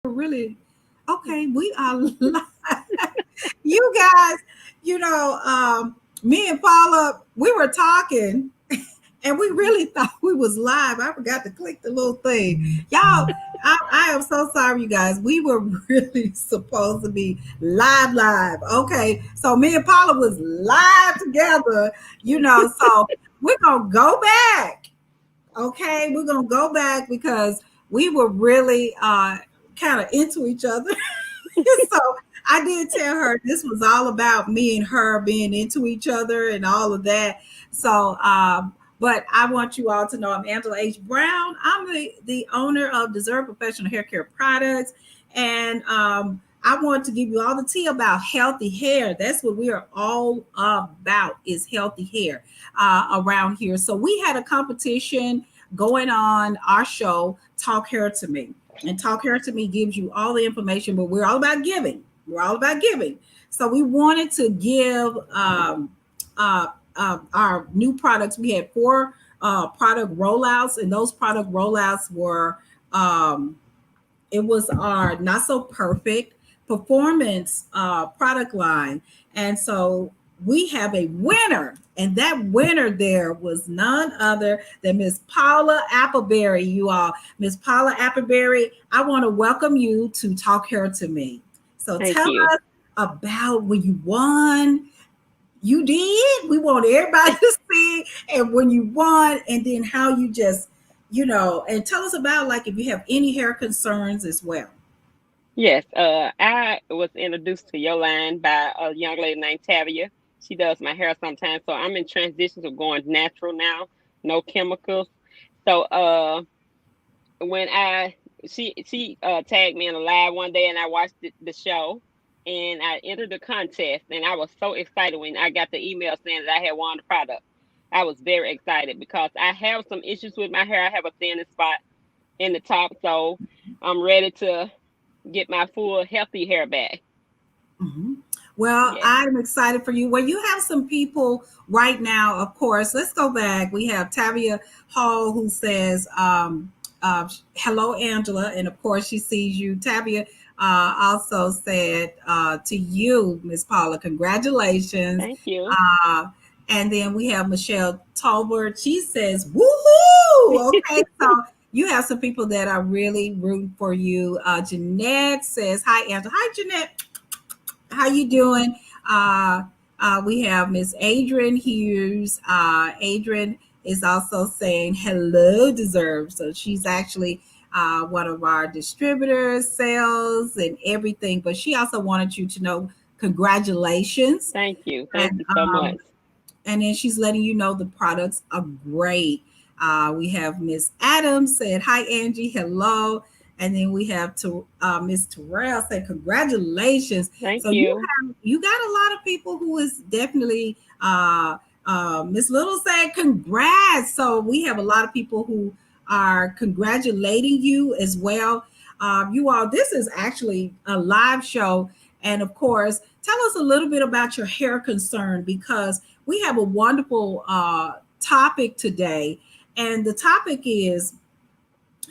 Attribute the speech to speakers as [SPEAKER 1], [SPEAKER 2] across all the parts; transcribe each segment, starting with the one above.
[SPEAKER 1] really okay. We are live. You guys, me and Paula, we were talking and we really thought we was live. I forgot to click the little thing. Y'all, I am so sorry, you guys. We were really supposed to be live. Okay. So me and Paula was live together, so we're gonna go back. Okay, we're gonna go back because we were really kind of into each other. So I did tell her this was all about me and her being into each other and all of that. So, but I want you all to know I'm Angela H. Brown. I'm the owner of Deserve Professional Hair Care Products. And I want to give you all the tea about healthy hair. That's what we are all about is healthy hair around here. So we had a competition going on our show, Talk Hair to Me. And Talk Hair to Me gives you all the information, but we're all about giving. We're all about giving. So we wanted to give our new products. We had four product rollouts, and those product rollouts were it was our not so perfect performance product line. And so we have a winner, and that winner there was none other than Miss Paula Appleberry. You all, Miss Paula Appleberry, I want to welcome you to Talk Hair to Me. So
[SPEAKER 2] Thank
[SPEAKER 1] tell
[SPEAKER 2] you.
[SPEAKER 1] us about when you won. You did. We want everybody to see, and when you won, and then how you just, and tell us about like if you have any hair concerns as well.
[SPEAKER 2] Yes, I was introduced to your line by a young lady named Tavia. She does my hair sometimes, so I'm in transition to going natural now, no chemicals. So when she tagged me in a live one day, and I watched the show, and I entered the contest, and I was so excited when I got the email saying that I had won the product. I was very excited because I have some issues with my hair. I have a thinning spot in the top, so I'm ready to get my full healthy hair back.
[SPEAKER 1] Mhm. Well,
[SPEAKER 2] Yes.
[SPEAKER 1] I'm excited for you. Well, you have some people right now, of course. Let's go back. We have Tavia Hall who says, hello, Angela. And of course, she sees you. Tavia also said to you, Miss Paula, congratulations.
[SPEAKER 2] Thank you.
[SPEAKER 1] Uh, and then we have Michelle Tolbert. She says, woohoo! Okay, so you have some people that are really rooting for you. Jeanette says, hi, Angela. Hi, Jeanette. How you doing? We have Miss Adrian Hughes. Adrian is also saying hello, deserve. So she's actually one of our distributors, sales, and everything. But she also wanted you to know congratulations,
[SPEAKER 2] Thank you. Thank
[SPEAKER 1] and
[SPEAKER 2] you so much.
[SPEAKER 1] and then she's letting you know the products are great. We have Miss Adams said, hi, Angie. Hello. And then we have to Miss Terrell said, congratulations.
[SPEAKER 2] Thank
[SPEAKER 1] So
[SPEAKER 2] you.
[SPEAKER 1] you got a lot of people who is definitely Miss Little said, congrats. So we have a lot of people who are congratulating you as well. You all, this is actually a live show. And of course, tell us a little bit about your hair concern because we have a wonderful topic today. And the topic is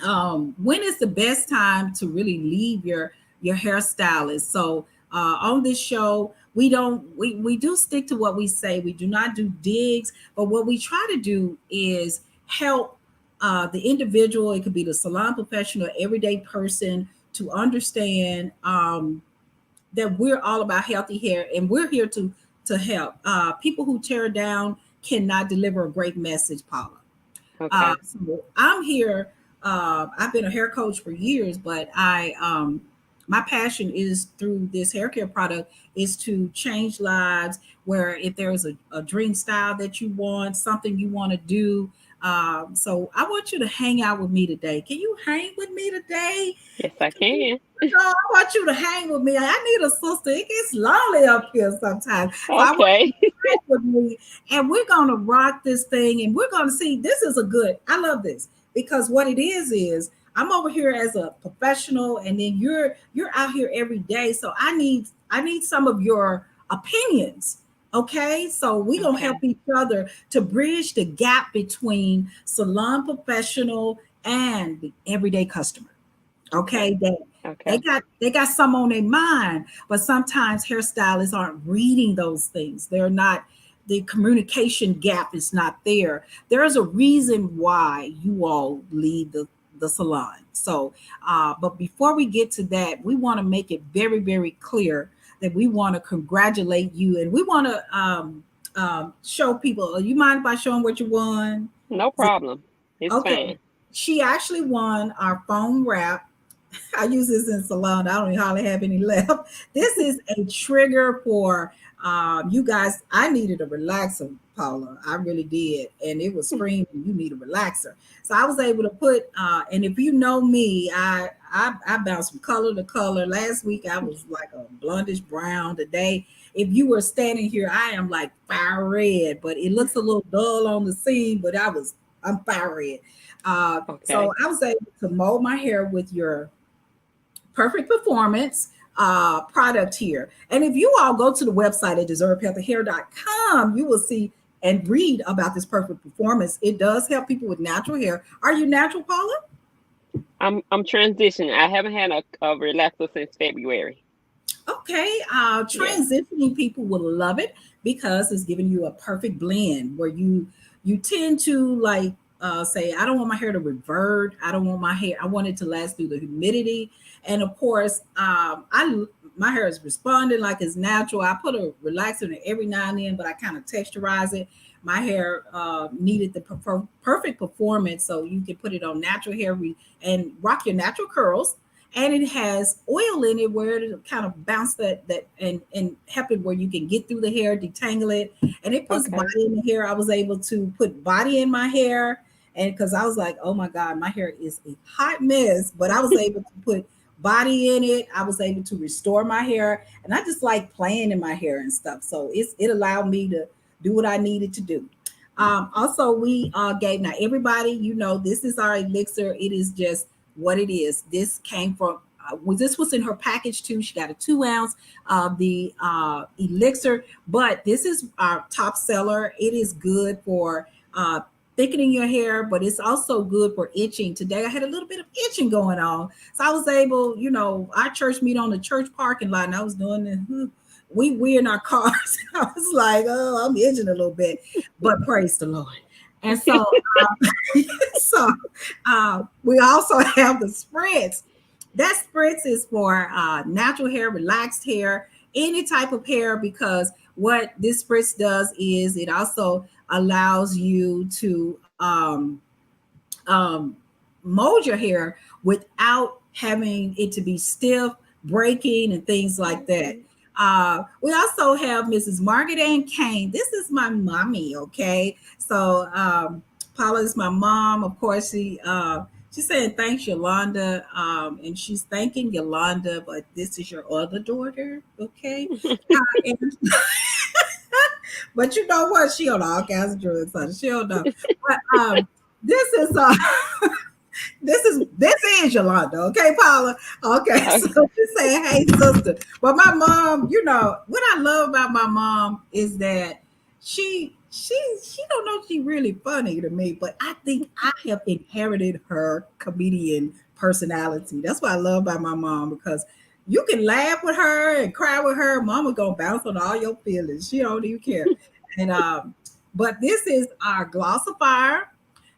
[SPEAKER 1] when is the best time to really leave your hairstylist? So on this show, we do stick to what we say. We do not do digs, but what we try to do is help the individual. It could be the salon professional, everyday person to understand that we're all about healthy hair, and we're here to help. People who tear down cannot deliver a great message, Paula.
[SPEAKER 2] Okay.
[SPEAKER 1] So I'm here. I've been a hair coach for years, but my passion is through this hair care product is to change lives. Where if there is a dream style that you want, something you want to do. So I want you to hang out with me today. Can you hang with me today?
[SPEAKER 2] Yes, I can.
[SPEAKER 1] No, I want you to hang with me. I need a sister. It gets lonely up here sometimes. So I want you
[SPEAKER 2] Okay.
[SPEAKER 1] to hang with me. And we're gonna rock this thing and we're gonna see this is a good. I love this because what it is I'm over here as a professional and then you're out here every day. So I need some of your opinions. Okay, so we're gonna help
[SPEAKER 2] Okay.
[SPEAKER 1] each other to bridge the gap between salon professional and the everyday customer.
[SPEAKER 2] Okay.
[SPEAKER 1] Okay, that
[SPEAKER 2] Okay.
[SPEAKER 1] They got some on their mind, but sometimes hairstylists aren't reading those things. They're not, the communication gap is not there. There's a reason why you all lead the salon. So but before we get to that, we want to make it very, very clear that we want to congratulate you, and we want to show people. You mind if I show them what you won?
[SPEAKER 2] No problem. It's
[SPEAKER 1] Okay.
[SPEAKER 2] fine.
[SPEAKER 1] She actually won our foam wrap. I use this in salon. I don't hardly have any left. This is a trigger for you guys. I needed a relaxer, Paula. I really did. And it was screaming, you need a relaxer. So I was able to put, and if you know me, I bounce from color to color. Last week I was like a blondish brown. Today, if you were standing here, I am like fire red, but it looks a little dull on the scene, but I'm fire red. So
[SPEAKER 2] Okay.
[SPEAKER 1] I was able to mold my hair with your perfect performance product here. And if you all go to the website at deservehealthyhair.com, you will see and read about this perfect performance. It does help people with natural hair. Are you natural, Paula?
[SPEAKER 2] I'm transitioning. I haven't had a relaxer since February.
[SPEAKER 1] Okay,
[SPEAKER 2] Yeah.
[SPEAKER 1] transitioning people will love it because it's giving you a perfect blend where you tend to like say, I don't want my hair to revert. I don't want my hair. I want it to last through the humidity, and of course, I my hair is responding like it's natural. I put a relaxer in it every now and then, but I kind of texturize it. My hair needed the perfect performance, so you can put it on natural hair and rock your natural curls, and it has oil in it where it kind of bounce that and help it where you can get through the hair, detangle it, and it puts
[SPEAKER 2] Okay.
[SPEAKER 1] body in the hair. I was able to put body in my hair, and because I was like, oh my god, my hair is a hot mess, but I was able to put body in it. I was able to restore my hair, and I just like playing in my hair and stuff. So it allowed me to do what I needed to do. Also, we gave, now everybody, this is our elixir. It is just what it is. This came from, this was in her package too. She got a 2 ounce of the elixir, but this is our top seller. It is good for thickening your hair, but it's also good for itching. Today I had a little bit of itching going on, so I was able, our church meet on the church parking lot, and I was doing the we in our cars. I was like, oh, I'm itching a little bit, but praise the Lord. And so, so we also have the spritz. That spritz is for natural hair, relaxed hair, any type of hair, because what this spritz does is it also allows you to um, mold your hair without having it to be stiff, breaking, and things like that. We also have Mrs. Margaret Ann Kane. This is my mommy, okay? So Paula is my mom. Of course, she's saying thanks, Yolanda, and she's thanking Yolanda, but this is your other daughter, okay? And, but you know what? She on all kinds of drugs, so she don't know. But this is this is Yolanda, okay, Paula. Okay, so
[SPEAKER 2] Okay.
[SPEAKER 1] she's saying, "Hey, sister." But my mom, what I love about my mom is that she don't know she really funny to me, but I think I have inherited her comedian personality. That's what I love about my mom, because you can laugh with her and cry with her. Mama gonna bounce on all your feelings. She don't even care. And but this is our glossifier,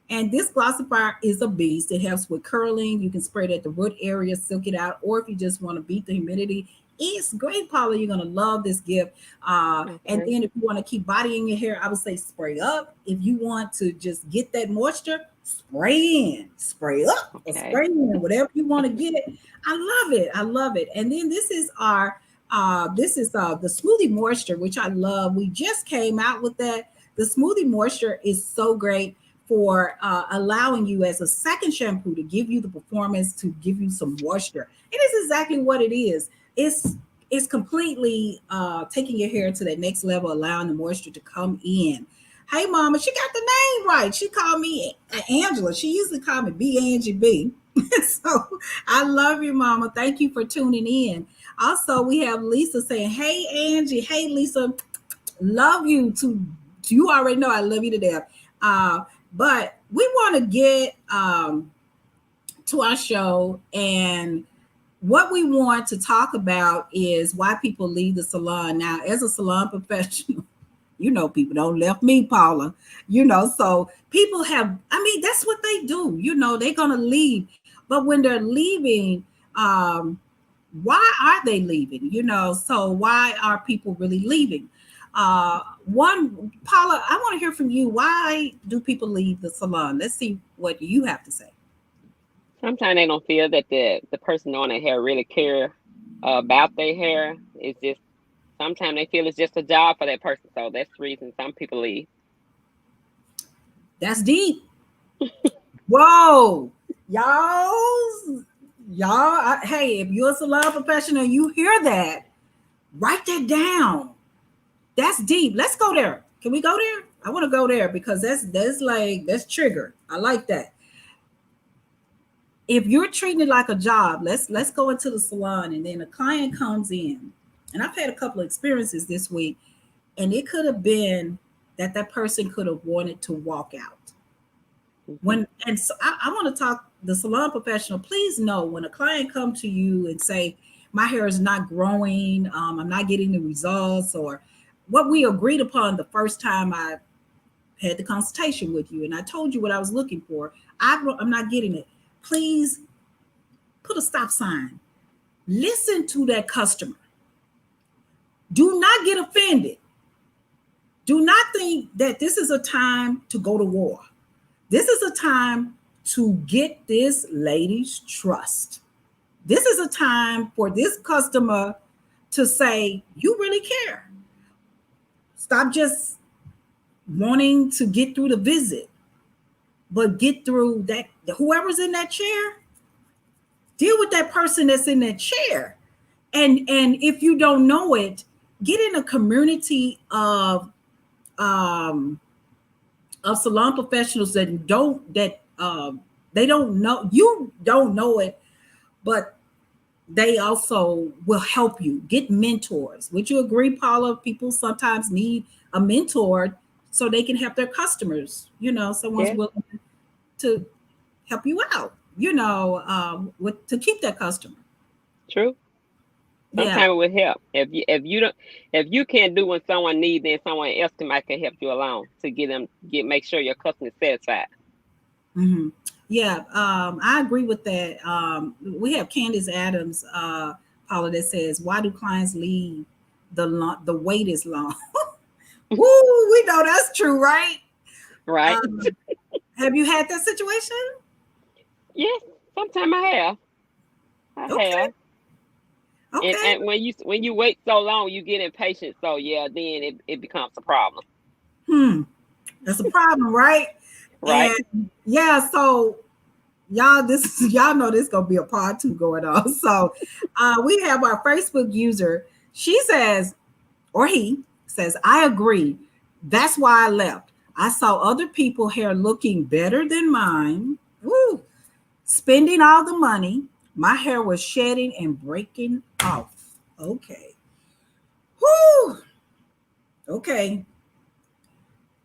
[SPEAKER 1] and this glossifier is a beast. It helps with curling. You can spray it at the root area, silk it out, or if you just want to beat the humidity, it's great, Paula. You're gonna love this gift. And
[SPEAKER 2] Okay.
[SPEAKER 1] then if you want to keep body in your hair, I would say spray up. If you want to just get that moisture, spray in, spray up, or
[SPEAKER 2] Okay.
[SPEAKER 1] spray in, whatever you want to get it. I love it. I love it. And then this is the smoothie moisture, which I love. We just came out with that. The smoothie moisture is so great for allowing you as a second shampoo to give you the performance, to give you some moisture. It is exactly what it is. It's completely taking your hair to that next level, allowing the moisture to come in. Hey, Mama, she got the name right. She called me Angela. She usually called me B Angie B. So I love you, Mama. Thank you for tuning in. Also, we have Lisa saying, "Hey, Angie. Hey, Lisa. Love you to you already know I love you to death." But we want to get to our show, and what we want to talk about is why people leave the salon. Now, as a salon professional, people don't left me, Paula. So people have, I mean, that's what they do. They're gonna leave. But when they're leaving, why are they leaving? So why are people really leaving? One, Paula, I want to hear from you. Why do people leave the salon? Let's see what you have to say.
[SPEAKER 2] Sometimes they don't feel that the person on their hair really care about their hair. It's just sometimes they feel it's just a job for that person. So that's the reason some people leave.
[SPEAKER 1] That's deep. Whoa, y'all. Hey, if you're a salon professional, you hear that, write that down. That's deep. Let's go there. Can we go there? I want to go there because that's trigger. I like that. If you're treating it like a job, let's go into the salon, and then a client comes in, and I've had a couple of experiences this week, and it could have been that person could have wanted to walk out. And so I want to talk the salon professional. Please know when a client comes to you and say, my hair is not growing, I'm not getting the results, or what we agreed upon the first time I had the consultation with you, and I told you what I was looking for. I'm not getting it. Please put a stop sign. Listen to that customer. Do not get offended. Do not think that this is a time to go to war. This is a time to get this lady's trust. This is a time for this customer to say, you really care. Stop just wanting to get through the visit, but get through that. Whoever's in that chair, deal with that person that's in that chair. And if you don't know it, get in a community of salon professionals that they don't know, you don't know it, but they also will help you. Get mentors. Would you agree, Paula? People sometimes need a mentor so they can help their customers. Someone's willing to help you out, to keep that customer.
[SPEAKER 2] True. Sometimes it will help. If you can't do what someone needs, then someone else can help you along to make sure your customer is satisfied.
[SPEAKER 1] Mm-hmm. Yeah, I agree with that. We have Candace Adams, Paula, that says, "Why do clients leave? The wait is long." Woo, we know that's true, right?
[SPEAKER 2] Right.
[SPEAKER 1] Have you had that situation?
[SPEAKER 2] Yes, sometimes I have.
[SPEAKER 1] Okay.
[SPEAKER 2] Have. Okay. And when you wait so long, you get impatient. So yeah, then it becomes a problem.
[SPEAKER 1] That's a problem, right?
[SPEAKER 2] Right.
[SPEAKER 1] And yeah, so y'all know this gonna be a part 2 going on. So we have our Facebook user. She says, or he says, I agree. That's why I left. I saw other people hair looking better than mine. Woo. Spending all the money. My hair was shedding and breaking off. Okay. Whoo. Okay.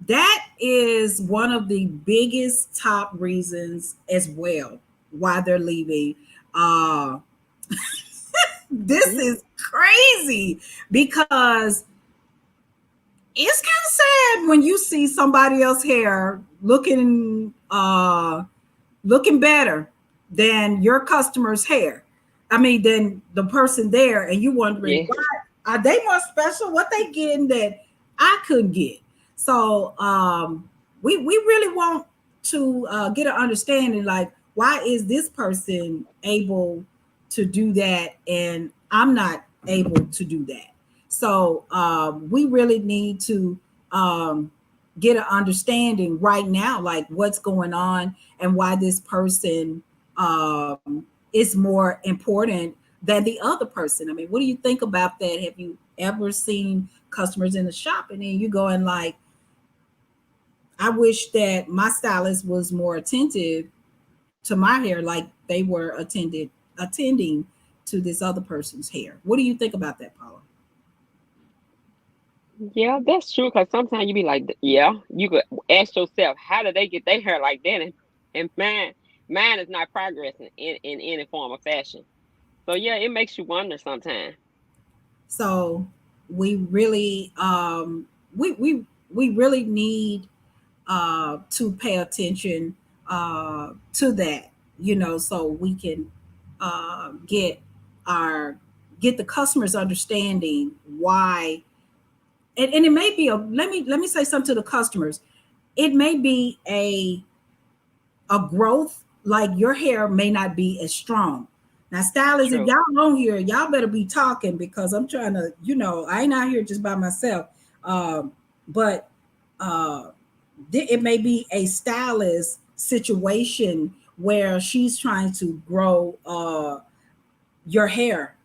[SPEAKER 1] That is one of the biggest top reasons as well why they're leaving. This is crazy because it's kind of sad when you see somebody else's hair looking better than your customer's hair. I mean, than the person there, and you wondering why are they more special? What they getting that I couldn't get? So we really want to get an understanding, like, why is this person able to do that and I'm not able to do that? So we really need to get an understanding right now, like what's going on and why this person is more important than the other person. I mean, what do you think about that? Have you ever seen customers in the shop and then you going like, I wish that my stylist was more attentive to my hair like they were attending to this other person's hair. What do you think about that, Paula?
[SPEAKER 2] Yeah, that's true. Because sometimes you be like, yeah, you could ask yourself, how did they get their hair like that? And mine is not progressing in any form of fashion. So yeah, it makes you wonder sometimes.
[SPEAKER 1] So we really we really need to pay attention to that, so we can get our get the customers understanding why. And it may be a let me say something to the customers. It may be a growth, like your hair may not be as strong. Now, stylists, if
[SPEAKER 2] True.
[SPEAKER 1] y'all on here, y'all better be talking, because I'm trying to, I ain't out here just by myself. But uh, it may be a stylist situation where she's trying to grow your hair,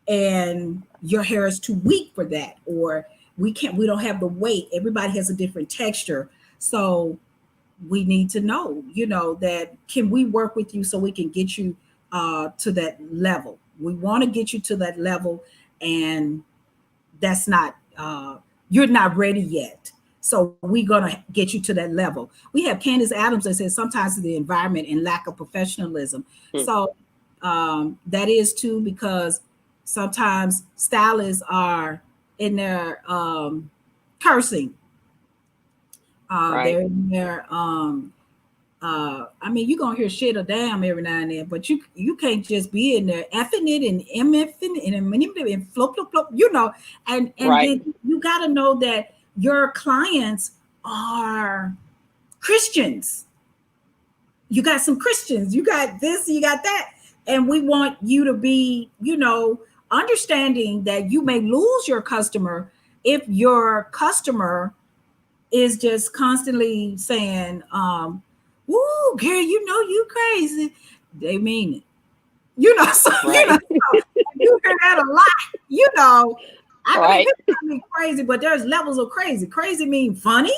[SPEAKER 1] and your hair is too weak for that, or we don't have the weight. Everybody has a different texture. So we need to know, that can we work with you so we can get you to that level. We want to get you to that level, and that's not you're not ready yet. So we're gonna get you to that level. We have Candace Adams that says sometimes the environment and lack of professionalism.
[SPEAKER 2] Hmm.
[SPEAKER 1] So that is too, because sometimes stylists are in their cursing.
[SPEAKER 2] Right.
[SPEAKER 1] They're in their I mean, you're gonna hear shit or damn every now and then, but you can't just be in there effing it and mfing and manipulating and flop flop flop, and
[SPEAKER 2] Right.
[SPEAKER 1] then you gotta know that your clients are Christians. You got some Christians, you got this, you got that, and we want you to be, understanding that you may lose your customer if your customer is just constantly saying, "Woo, girl, you crazy." They mean it, So
[SPEAKER 2] Right.
[SPEAKER 1] you hear that a lot, you know. I mean,
[SPEAKER 2] Right.
[SPEAKER 1] people call me crazy, but there's levels of crazy. Crazy mean funny.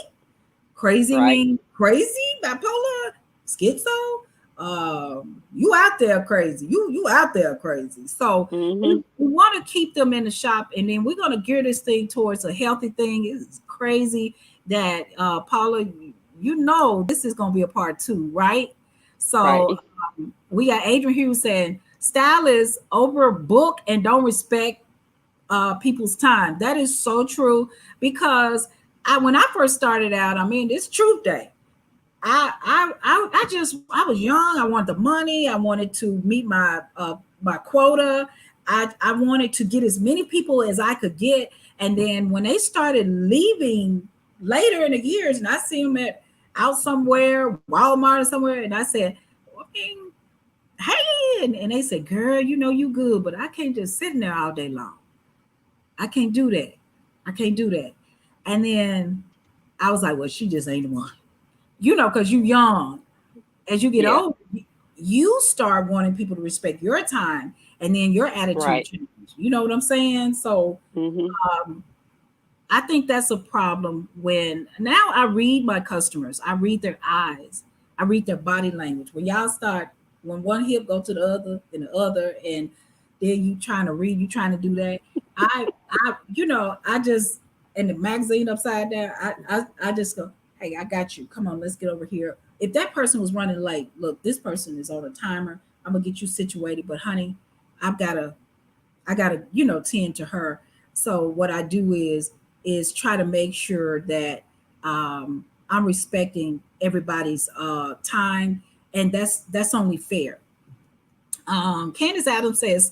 [SPEAKER 1] Crazy
[SPEAKER 2] Right.
[SPEAKER 1] mean crazy, bipolar, schizo. You out there crazy. You out there crazy. So
[SPEAKER 2] Mhm.
[SPEAKER 1] we want to keep them in the shop, and then we're gonna gear this thing towards a healthy thing. It's crazy that Paula, this is gonna be a part two, right? So
[SPEAKER 2] Right.
[SPEAKER 1] we got Adrian Hughes saying stylists overbook and don't respect people's time. That is so true, because when I first started out, I mean, it's truth day. I was young. I wanted the money. I wanted to meet my quota. I wanted to get as many people as I could get. And then when they started leaving later in the years, and I see them out somewhere, Walmart or somewhere, and I said, well, I mean, hey, and they said, girl, you good, but I can't just sit in there all day long. I can't do that. I can't do that. And then I was like, well, she just ain't the one. Because you young. As you get
[SPEAKER 2] Yeah.
[SPEAKER 1] older, you start wanting people to respect your time, and then your attitude
[SPEAKER 2] Right.
[SPEAKER 1] changes. You know what I'm saying? So
[SPEAKER 2] Mhm.
[SPEAKER 1] um, I think that's a problem. When now I read my customers, I read their eyes, I read their body language. When one hip go to the other and the other, and then you trying to read, you trying to do that. I just, in the magazine upside down. I just go, hey, I got you. Come on, let's get over here. If that person was running late, look, this person is on a timer. I'm gonna get you situated, but honey, I've gotta I gotta, tend to her. So what I do is try to make sure that I'm respecting everybody's time, and that's only fair. Candace Adams says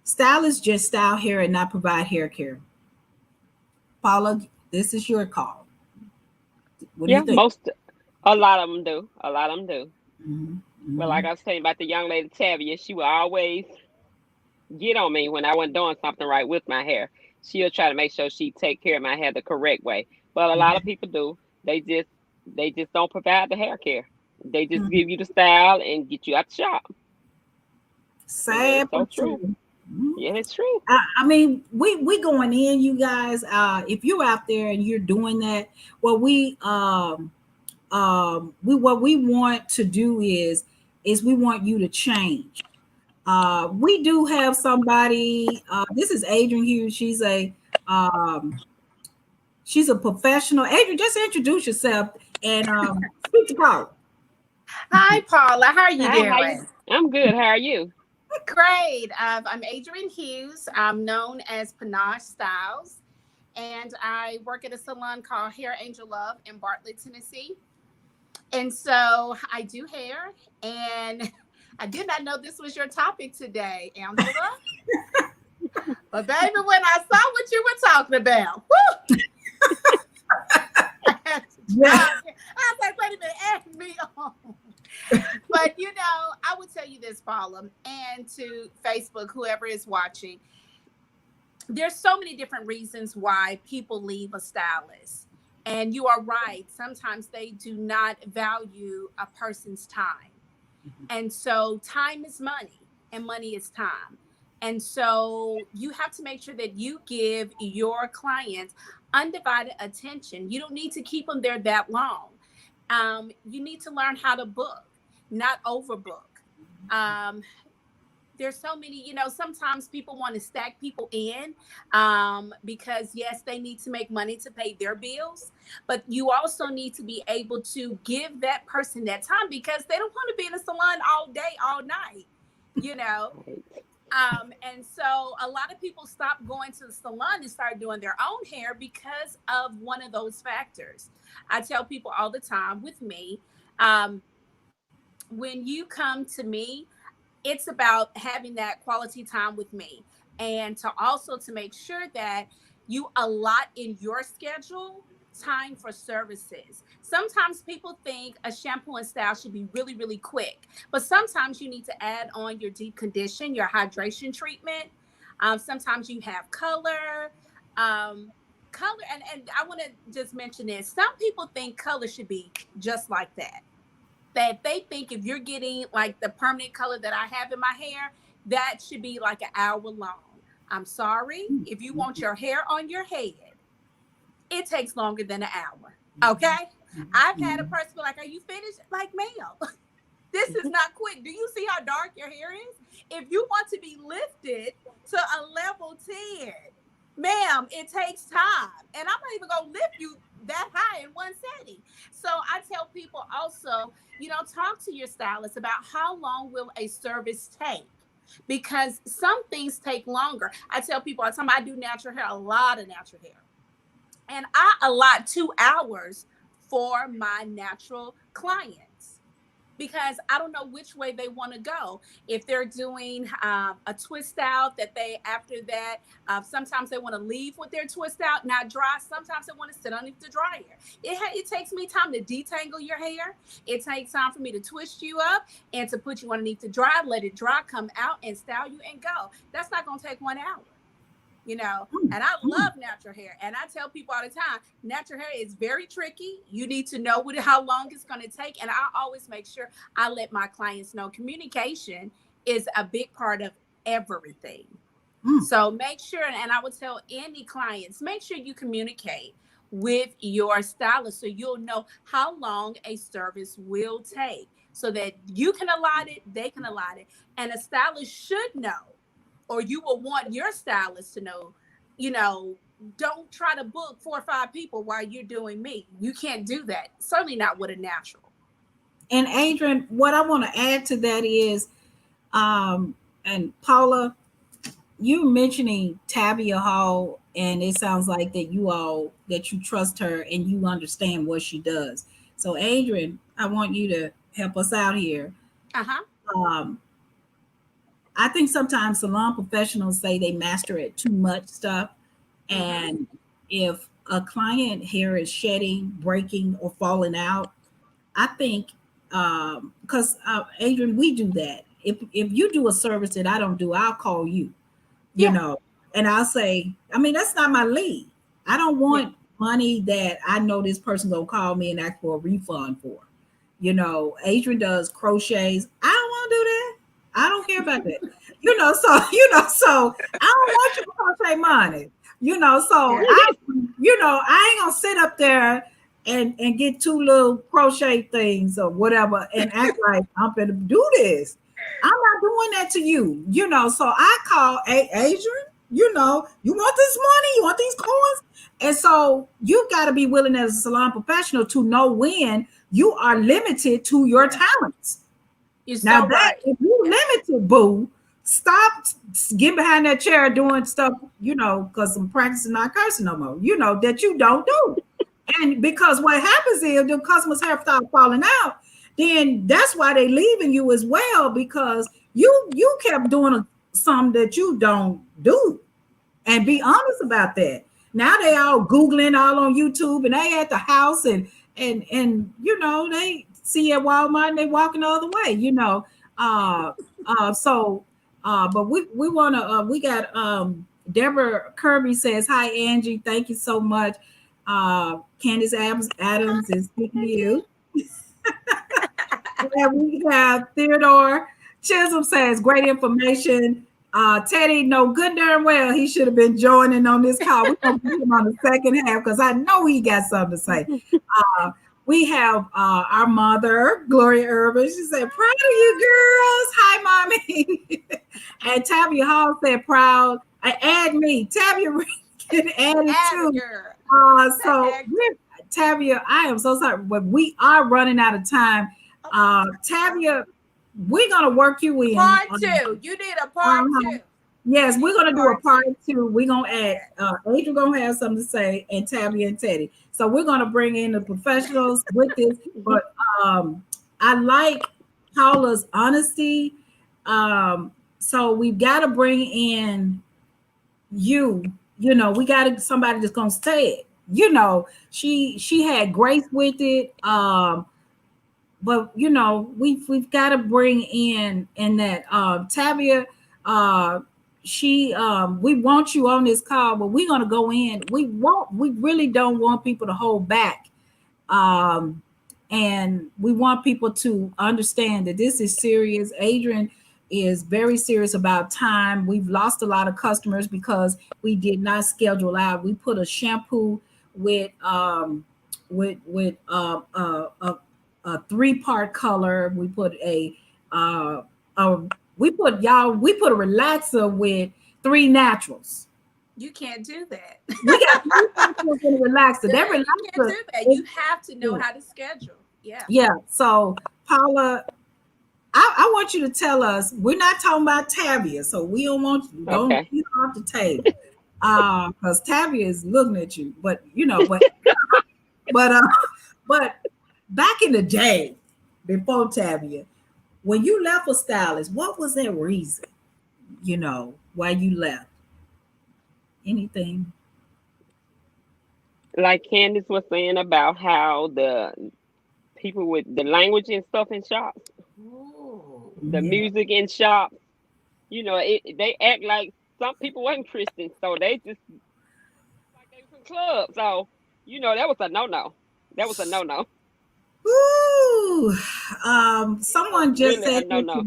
[SPEAKER 1] stylists just style hair and not provide hair care. Paula, this is your call. What do you
[SPEAKER 2] Yeah.
[SPEAKER 1] think?
[SPEAKER 2] A lot of them do. A lot of them do.
[SPEAKER 1] Mm-hmm.
[SPEAKER 2] But like
[SPEAKER 1] Mm-hmm.
[SPEAKER 2] I was telling you about the young lady Tavia, she would always get on me when I wasn't doing something right with my hair. She'll try to make sure she take care of my hair the correct way. But a lot of people do. They just don't provide the hair care. They just
[SPEAKER 1] Mm-hmm.
[SPEAKER 2] give you the style and get you out the shop. And that is
[SPEAKER 1] Sad
[SPEAKER 2] so
[SPEAKER 1] but
[SPEAKER 2] true.
[SPEAKER 1] true. Mhm.
[SPEAKER 2] Yeah, it's true.
[SPEAKER 1] I mean, we going in, you guys. If you're out there and you're doing that, what we what we want to do is we want you to change. We do have somebody. This is Adrian Hughes. Um, she's a professional. Adrian, just introduce yourself and speak to Paul.
[SPEAKER 3] Hi, Paula. How are you
[SPEAKER 2] Hi, how you?
[SPEAKER 3] doing?
[SPEAKER 2] I'm good. How are you?
[SPEAKER 3] Great. I'm Adrian Hughes. I'm known as Panache Styles, and I work at a salon called Hair Angel Love in Bartlett, Tennessee. And so I do hair, and I did not know this was your topic today, Angela. But baby, when I saw what you were talking about, whoo, I had to
[SPEAKER 1] Yeah.
[SPEAKER 3] I was like, wait a minute, add me on. But I would tell you this, Paula, and to Facebook, whoever is watching, there's so many different reasons why people leave a stylist. And you are right. Sometimes they do not value a person's time. And so time is money and money is time. And so you have to make sure that you give your clients undivided attention. You don't need to keep them there that long. You need to learn how to book, not overbook. Um, there's so many, sometimes people want to stack people in because, yes, they need to make money to pay their bills. But you also need to be able to give that person that time because they don't want to be in a salon all day, all night, you know. And so a lot of people stop going to the salon and start doing their own hair because of one of those factors. I tell people all the time with me, when you come to me, it's about having that quality time with me and to make sure that you allot in your schedule time for services. Sometimes people think a shampoo and style should be really, really quick, but sometimes you need to add on your deep condition, your hydration treatment. Sometimes you have color. Color, and I want to just mention this. Some people think color should be just like that they think if you're getting like the permanent color that I have in my hair, that should be like an hour long. I'm sorry. If you want your hair on your head, it takes longer than an hour. Okay. I've had a person be like, are you finished? Like, ma'am, this is not quick. Do you see how dark your hair is? If you want to be lifted to a level 10, ma'am, it takes time. And I'm not even going to lift you that high in one setting. So I tell people also, talk to your stylist about how long will a service take, because some things take longer. I tell people all the time, I do natural hair, a lot of natural hair, and I allot 2 hours for my natural clients because I don't know which way they want to go. If they're doing a twist out, that they, after that, sometimes they want to leave with their twist out, not dry. Sometimes they want to sit underneath the dryer. It takes me time to detangle your hair. It takes time for me to twist you up and to put you underneath the dryer, let it dry, come out and style you and go. That's not going to take 1 hour. And I love natural hair. And I tell people all the time, natural hair is very tricky. You need to know how long it's going to take. And I always make sure I let my clients know communication is a big part of everything. So make sure, and I would tell any clients, make sure you communicate with your stylist so you'll know how long a service will take so that you can allot it, they can allot it. And a stylist should know, or you will want your stylist to know, don't try to book 4 or 5 people while you're doing me. You can't do that. Certainly not with a natural.
[SPEAKER 1] And Adrian, what I want to add to that is, and Paula, you mentioning Tabia Hall, and it sounds like that you trust her and you understand what she does. So Adrian, I want you to help us out here. Um, I think sometimes salon professionals say they master it too much stuff. And if a client hair is shedding, breaking, or falling out, I think because Adrian, we do that. If you do a service that I don't do, I'll call you, and I'll say, I mean, that's not my lead. I don't want money that I know this person gonna call me and ask for a refund for. Adrian does crochets. I don't want to do that. I don't care about that. So I don't want you to crochet money. I ain't gonna sit up there and get 2 little crochet things or whatever and act like I'm gonna do this. I'm not doing that to you. So I call Adrian, you want this money, you want these coins. And so you got to be willing as a salon professional to know when you are limited to your talents.
[SPEAKER 3] You're so right.
[SPEAKER 1] If you limited, boo, stop getting behind that chair doing stuff, because I'm practicing not cursing no more, that you don't do. And because what happens is the customers have start falling out, then that's why they leaving you as well, because you kept doing something that you don't do. And be honest about that. Now they all Googling all on YouTube, and they at the house, and they see you at Walmart and they walking the other way. Uh so but we wanna we got Deborah Kirby says, hi Angie, thank you so much. Candace Adams is speaking to you. And we have Theodore Chisholm says, great information. Teddy, no good darn well he should have been joining on this call. We're going to put him on the second half because I know he got something to say. We have our mother, Gloria Urban. She said, proud of you girls. Hi, mommy. And Tabia Hall said, proud. Add me. Tabia can add it too. So, Tabia, I am so sorry, but we are running out of time. Tabia, we're going to work you in.
[SPEAKER 3] Part two. You need a part two.
[SPEAKER 1] Yes, we're going to do a part two. We're going to add, Adrian going to have something to say, and Tabby and Teddy. So we're going to bring in the professionals with this. But I like Paula's honesty. So we've got to bring in we got somebody that's going to say it. She had grace with it. But we've got to bring in that Tabia, we want you on this call, but we're gonna go in. We really don't want people to hold back. And we want people to understand that this is serious. Adrian is very serious about time. We've lost a lot of customers because we did not schedule out. We put a shampoo with a 3-part color. We put a relaxer with 3 naturals.
[SPEAKER 3] You can't do that.
[SPEAKER 1] We got 3 naturals and a relaxer. That relaxer,
[SPEAKER 3] you can't do that. You have to know how to schedule. Yeah.
[SPEAKER 1] Yeah. So Paula, I want you to tell us. We're not talking about Tabia, so we don't want you don't get off the table. Because Tabia is looking at you, but but back in the day, before Tabia, when you left a stylist, what was that reason? Why you left? Anything?
[SPEAKER 2] Like Candace was saying about how the people with the language and stuff in shops, the music in shops, they act like some people wasn't Christian, so they just like they was in clubs. So that was a no-no. That was a no-no.
[SPEAKER 1] Ooh, someone just
[SPEAKER 2] Really
[SPEAKER 1] said
[SPEAKER 2] no.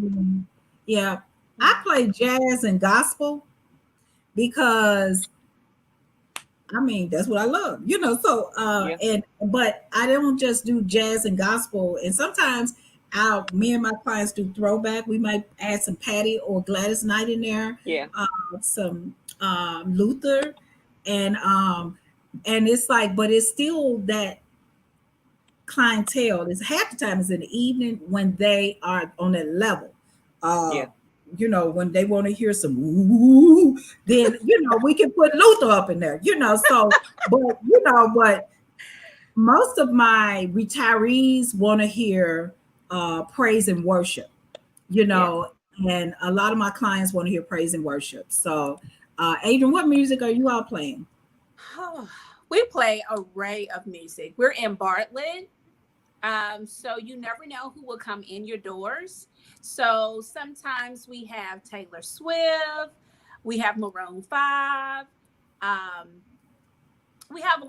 [SPEAKER 1] Yeah, I play jazz and gospel because that's what I love, so but I don't just do jazz and gospel, and sometimes me and my clients do throwback. We might add some Patty or Gladys Knight in there, some Luther, and it's like, but it's still that clientele. Is half the time is in the evening when they are on that level. When they want to hear some ooh, then we can put Luther up in there. So but most of my retirees want to hear praise and worship. And a lot of my clients want to hear praise and worship. So Adrian, what music are you all playing?
[SPEAKER 3] We play an array of music. We're in Bartlett. So you never know who will come in your doors. So sometimes we have Taylor Swift, we have Maroon 5. We have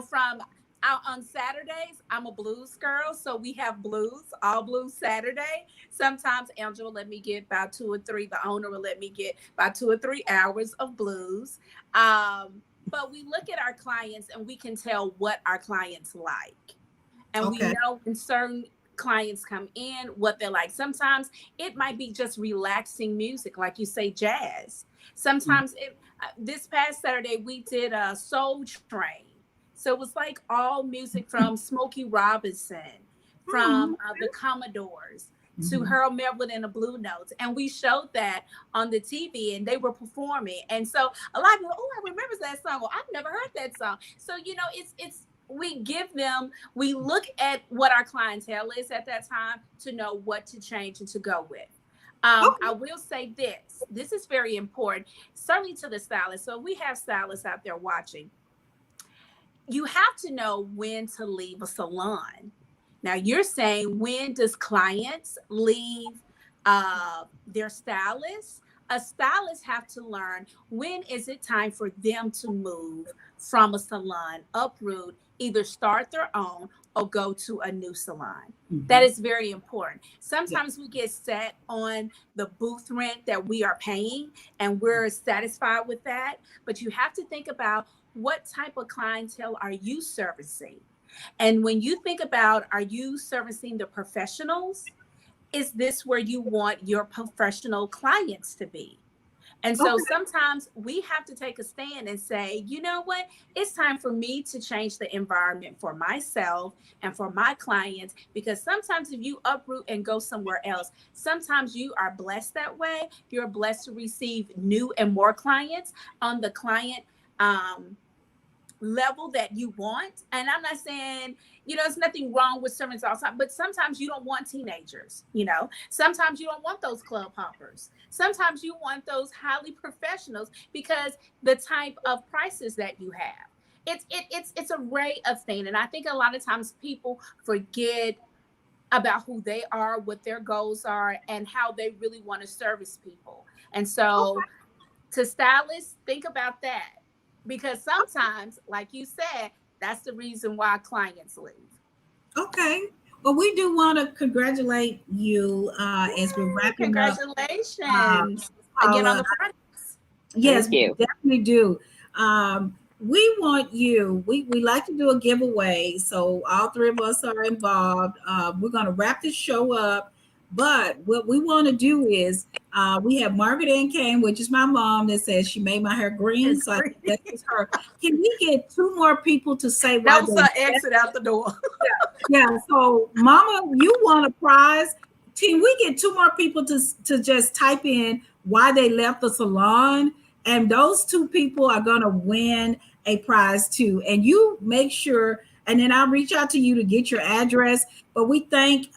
[SPEAKER 3] from out on Saturdays, I'm a blues girl. So we have all blues Saturday. Sometimes Angela will let me get about 2 or 3. The owner will let me get about 2 or 3 hours of blues. But we look at our clients and we can tell what our clients like. And we know when certain clients come in, what they're like. Sometimes it might be just relaxing music, like you say, jazz. Sometimes this past Saturday, we did a Soul Train. So it was like all music from Smokey Robinson, from the Commodores. to Harold Melvin and the Blue Notes. And we showed that on the TV and they were performing. And so a lot of people, oh, I remember that song. Well, I've never heard that song. So, you know, we give them, we look at what our clientele is at that time to know what to change and to go with. I will say this is very important, certainly to the stylist. So we have stylists out there watching. You have to know when to leave a salon. Now you're saying, when does clients leave their stylist? A stylist have to learn, when is it time for them to move from a salon, uproot, either start their own or go to a new salon. That is very important. Sometimes we get set on the booth rent that we are paying and we're satisfied with that. But you have to think about, what type of clientele are you servicing? And when you think about, are you servicing the professionals? Is this where you want your professional clients to be? And so sometimes we have to take a stand and say, you know what, it's time for me to change the environment for myself and for my clients, because sometimes if you uproot and go somewhere else, sometimes you are blessed that way. You're blessed to receive new and more clients on the client level that you want. And I'm not saying, you know, there's nothing wrong with servants all the time, but sometimes you don't want teenagers, you know, sometimes you don't want those club hoppers. Sometimes you want those highly professionals, because the type of prices that you have, it's an array of things. And I think a lot of times people forget about who they are, what their goals are, and how they really want to service people. And so to stylists, think about that. Because sometimes, like you said, that's the reason why clients leave.
[SPEAKER 1] Okay. Well, we do want to congratulate you as we're wrapping up.
[SPEAKER 3] Congratulations again on the projects.
[SPEAKER 1] Yes, we definitely do. We want you, we like to do a giveaway. So all three of us are involved. We're going to wrap this show up. But what we want to do is, we have Margaret Ann Kane, which is my mom, that says she made my hair green. So I think that's her. Can we get two more people to say why?
[SPEAKER 3] That was her exit out the door.
[SPEAKER 1] Yeah. So, Mama, you want a prize? Can we get two more people to just type in why they left the salon? And those two people are going to win a prize too. And you make sure, and then I'll reach out to you to get your address. But we thank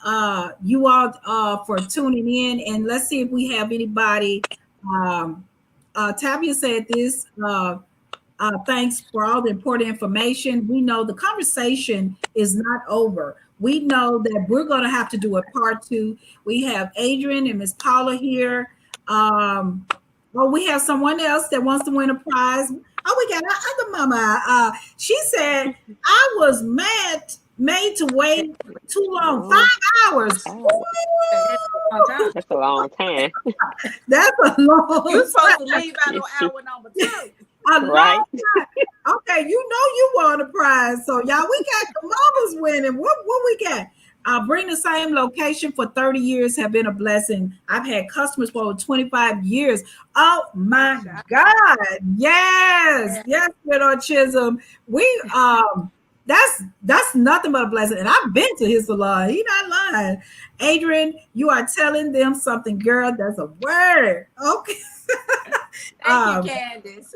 [SPEAKER 1] you all for tuning in. And let's see if we have anybody. Tavia said this. Thanks for all the important information. We know the conversation is not over. We know that we're going to have to do a part 2. We have Adrian and Miss Paula here. We have someone else that wants to win a prize. Oh, we got our other mama. She said, I was made to wait too long, 5 hours.
[SPEAKER 2] That's a long time.
[SPEAKER 1] That's a long
[SPEAKER 3] You're supposed to leave out on hour number 2.
[SPEAKER 2] Right.
[SPEAKER 1] Okay, you know you won a prize. So y'all, we got the mamas winning. What we got? Bring the same location for 30 years have been a blessing. I've had customers for over 25 years. Oh my God. Yes, Widow Chisholm. We that's nothing but a blessing. And I've been to his salon. He's not lying. Adrian, you are telling them something, girl. That's a word. Okay.
[SPEAKER 3] Thank you, Candace.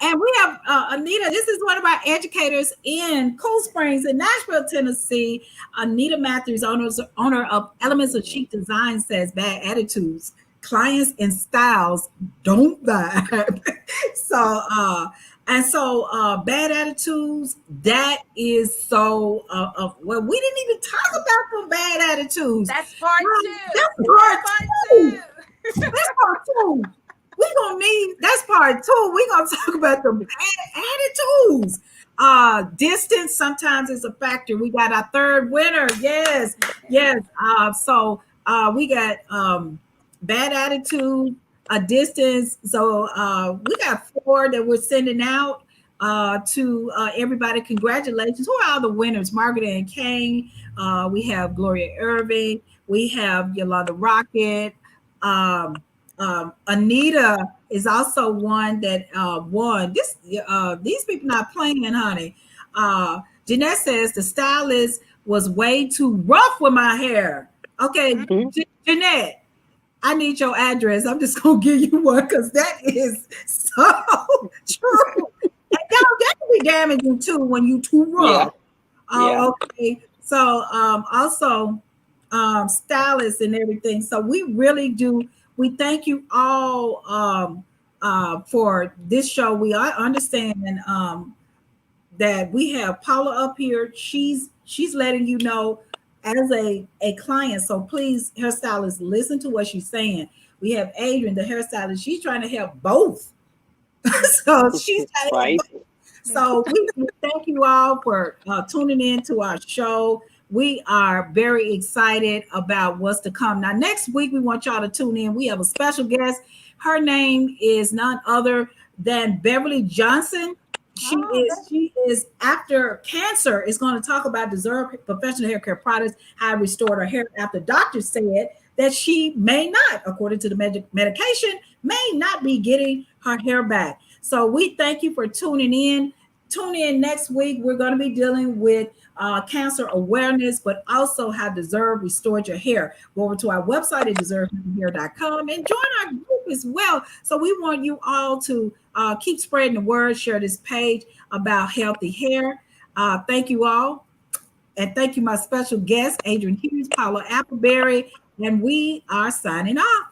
[SPEAKER 1] And we have Anita. This is one of our educators in Cool Springs in Nashville, Tennessee. Anita Matthews, owner of Elements of Chic Design, says bad attitudes, clients, and styles don't vibe. So bad attitudes, that is so, well, we didn't even talk about the bad attitudes.
[SPEAKER 3] That's part 2.
[SPEAKER 1] That's part 2. That's part 2. We're going to need, that's part 2. We're going to talk about the bad attitudes. Distance sometimes is a factor. We got our third winner. Yes. So we got bad attitude, a distance. So we got 4 that we're sending out to everybody. Congratulations. Who are all the winners? Margaret Ann Kane. We have Gloria Irving. We have Yolanda Rocket. Anita is also one that won. These people not playing, honey. Jeanette says the stylist was way too rough with my hair. Okay,
[SPEAKER 2] Mhm.
[SPEAKER 1] Jeanette, I need your address. I'm just gonna give you one because that is so true. And y'all, that can be damaging too when you too
[SPEAKER 2] Yeah.
[SPEAKER 1] rough.
[SPEAKER 2] Yeah.
[SPEAKER 1] Oh, okay. So also stylists and everything. So we really do. We thank you all for this show. We understand that we have Paula up here. She's letting you know as a client. So please, hairstylist, listen to what she's saying. We have Adrian, the hairstylist. She's trying to help both. So she's trying to help
[SPEAKER 2] Right.
[SPEAKER 1] both. So we thank you all for tuning in to our show. We are very excited about what's to come. Now, next week, we want y'all to tune in. We have a special guest. Her name is none other than Beverly Johnson. She is after cancer is going to talk about deserved professional hair care products, how it restored her hair after doctors said that she may not, according to the medication, may not be getting her hair back. So we thank you for tuning in. Tune in next week. We're going to be dealing with cancer awareness, but also how Deserve restored your hair. Go over to our website at deservehair.com and join our group as well. So we want you all to keep spreading the word, share this page about healthy hair. Thank you all. And thank you, my special guests, Adrian Hughes, Paula Appleberry, and we are signing off.